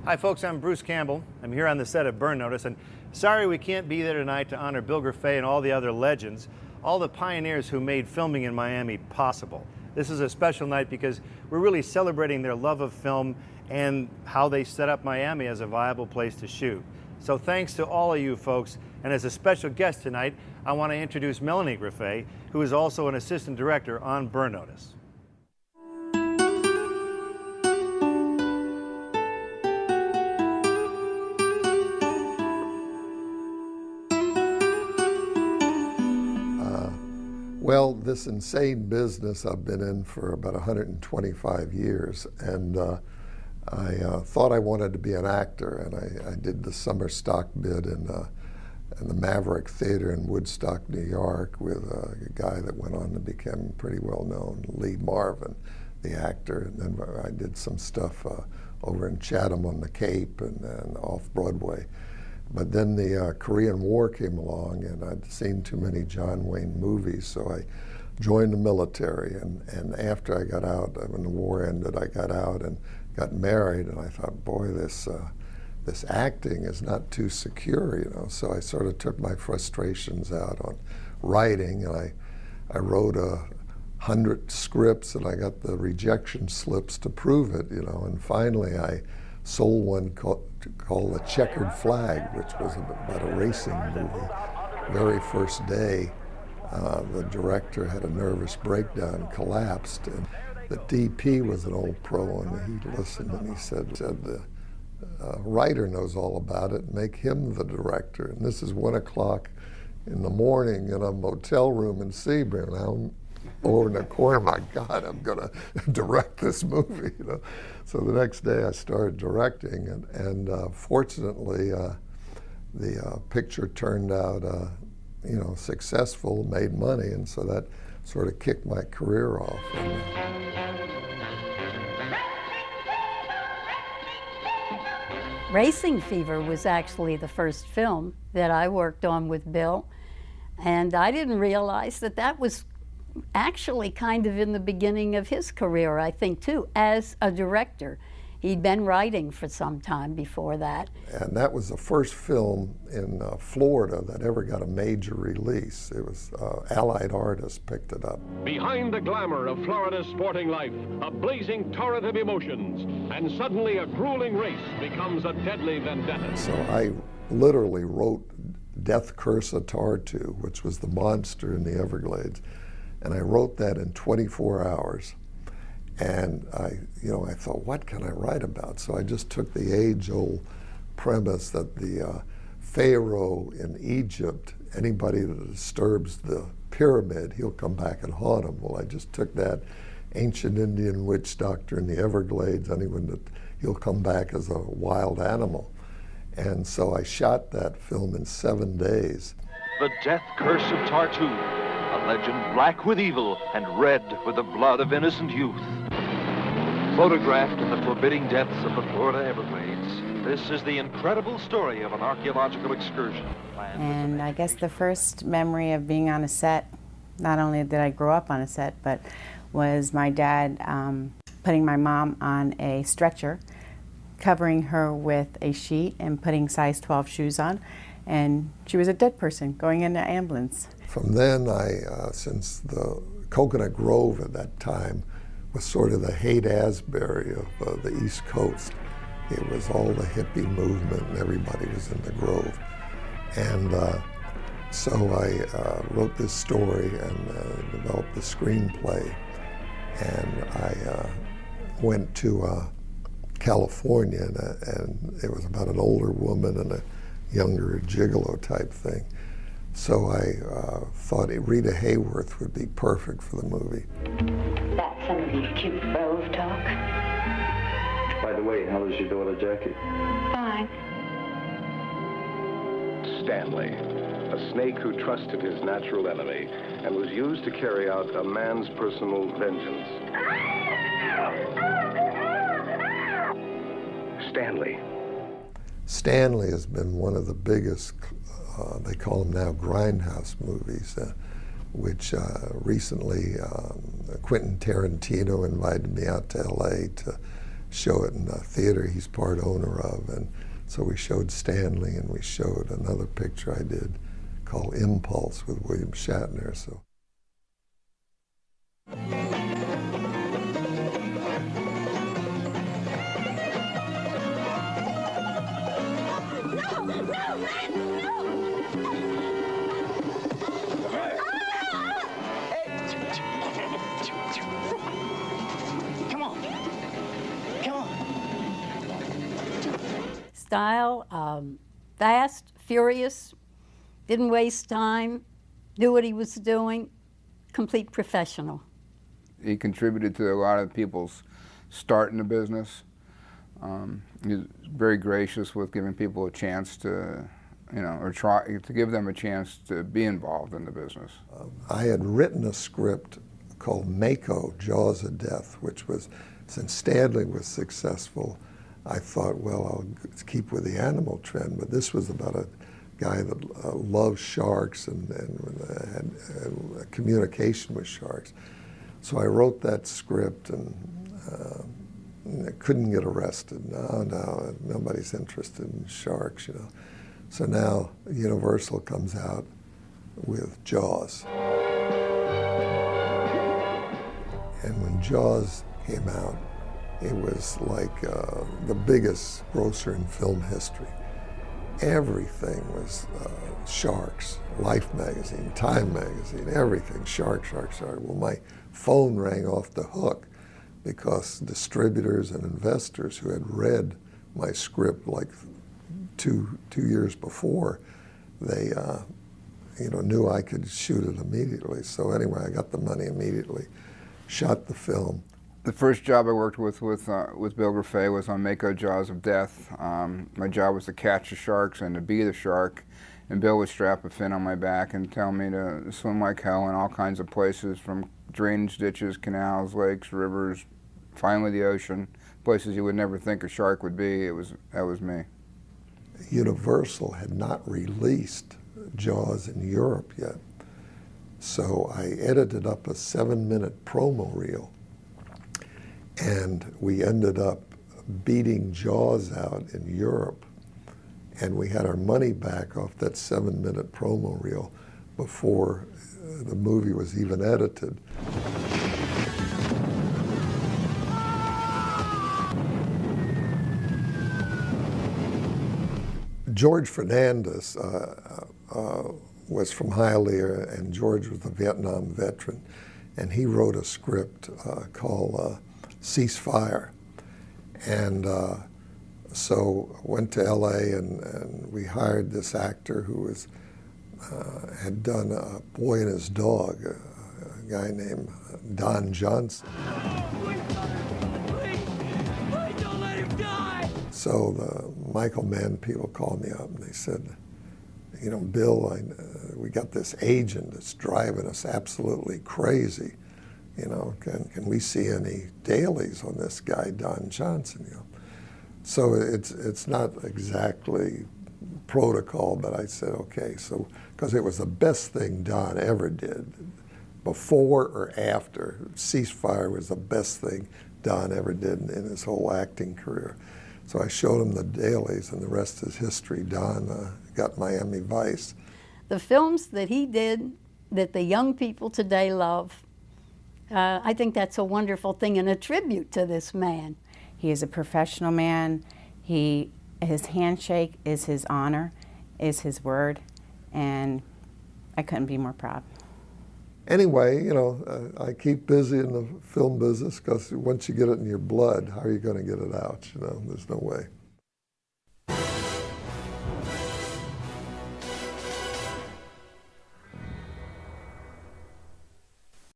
Hi folks, I'm Bruce Campbell. I'm here on the set of Burn Notice, and sorry we can't be there tonight to honor Bill Grefe and all the other legends, all the pioneers who made filming in Miami possible. This is a special night because we're really celebrating their love of film and how they set up Miami as a viable place to shoot. So thanks to all of you folks, and as a special guest tonight, I want to introduce Melanie Grefe, who is also an assistant director on Burn Notice. Well, this insane business I've been in for about 125 years, and I thought I wanted to be an actor, and I did the summer stock bid in the Maverick Theater in Woodstock, New York, with a guy that went on to become pretty well known, Lee Marvin, the actor. And then I did some stuff over in Chatham on the Cape and off Broadway. But then the Korean War came along, and I'd seen too many John Wayne movies, so I joined the military. And after I got out, when the war ended, I got out and got married, and I thought, boy, this acting is not too secure, you know. So I sort of took my frustrations out on writing, and I wrote 100 scripts, and I got the rejection slips to prove it, you know. And finally, I sold one called The Checkered Flag, which was about a racing movie. Very first day, the director had a nervous breakdown, collapsed, and the DP was an old pro, and he listened and he said the writer knows all about it, make him the director. And this is 1 o'clock in the morning in a motel room in Sebring. I'm over in the corner, my God, I'm gonna direct this movie, you know. So the next day I started directing, and fortunately the picture turned out you know, successful, made money, and so that sort of kicked my career off. Racing Fever was actually the first film that I worked on with Bill, and I didn't realize that that was actually kind of in the beginning of his career, I think, too, as a director. He'd been writing for some time before that. And that was the first film in Florida that ever got a major release. It was Allied Artists picked it up. Behind the glamour of Florida's sporting life, a blazing torrent of emotions, and suddenly a grueling race becomes a deadly vendetta. So I literally wrote Death Curse of Tartu, which was the monster in the Everglades. And I wrote that in 24 hours. And I thought, what can I write about? So I just took the age-old premise that the Pharaoh in Egypt, anybody that disturbs the pyramid, he'll come back and haunt him. Well, I just took that ancient Indian witch doctor in the Everglades, anyone that he'll come back as a wild animal. And so I shot that film in 7 days. The Death Curse of Tartu, a legend black with evil and red with the blood of innocent youth. Photographed in the forbidding depths of the Florida Everglades, this is the incredible story of an archaeological excursion. And I guess the first memory of being on a set, not only did I grow up on a set, but was my dad putting my mom on a stretcher, covering her with a sheet and putting size 12 shoes on, and she was a dead person going into ambulance. From then, since the Coconut Grove at that time was sort of the Haight-Ashbury of the East Coast. It was all the hippie movement, and everybody was in the Grove. And so I wrote this story and developed the screenplay. And I went to California, and it was about an older woman and a younger gigolo type thing. So I thought Rita Hayworth would be perfect for the movie. That's some of these cute Grove talk. By the way, how is your daughter Jackie? Fine. Stanley, a snake who trusted his natural enemy and was used to carry out a man's personal vengeance. Stanley. Stanley has been one of the biggest, they call them now Grindhouse movies, which recently Quentin Tarantino invited me out to LA to show it in a theater he's part owner of. And so we showed Stanley, and we showed another picture I did called Impulse with William Shatner. So. Style, fast, furious, didn't waste time, knew what he was doing, complete professional. He contributed to a lot of people's start in the business. He was very gracious with giving people a chance to, or try to give them a chance to be involved in the business. I had written a script called Mako, Jaws of Death, which was, since Stanley was successful, I thought, well, I'll keep with the animal trend, but this was about a guy that loved sharks and had communication with sharks. So I wrote that script and couldn't get arrested. No, nobody's interested in sharks, So now Universal comes out with Jaws. And when Jaws came out, it was like the biggest grosser in film history. Everything was sharks. Life magazine, Time magazine, everything, shark, shark, shark. Well, my phone rang off the hook because distributors and investors who had read my script like two years before, they knew I could shoot it immediately. So anyway, I got the money immediately, shot the film. The first job I worked with Bill Grefe was on Mako, Jaws of Death. My job was to catch the sharks and to be the shark, and Bill would strap a fin on my back and tell me to swim like hell in all kinds of places, from drainage ditches, canals, lakes, rivers, finally the ocean, places you would never think a shark would be. That was me. Universal had not released Jaws in Europe yet, so I edited up a 7-minute promo reel. And we ended up beating Jaws out in Europe, and we had our money back off that 7-minute promo reel before the movie was even edited. George Fernandez was from Hialeah, and George was a Vietnam veteran, and he wrote a script called Ceasefire. And so went to LA, and we hired this actor who had done A Boy and His Dog, a guy named Don Johnson. Please don't let him die! So the Michael Mann people called me up and they said, Bill, we got this agent that's driving us absolutely crazy. Can we see any dailies on this guy, Don Johnson? So it's not exactly protocol, but I said, okay. So, because it was the best thing Don ever did, before or after. Ceasefire was the best thing Don ever did in his whole acting career. So I showed him the dailies, and the rest is history. Don got Miami Vice. The films that he did that the young people today love, I think that's a wonderful thing and a tribute to this man. He is a professional man. His handshake is his honor, is his word, and I couldn't be more proud. Anyway, I keep busy in the film business because once you get it in your blood, how are you going to get it out? There's no way.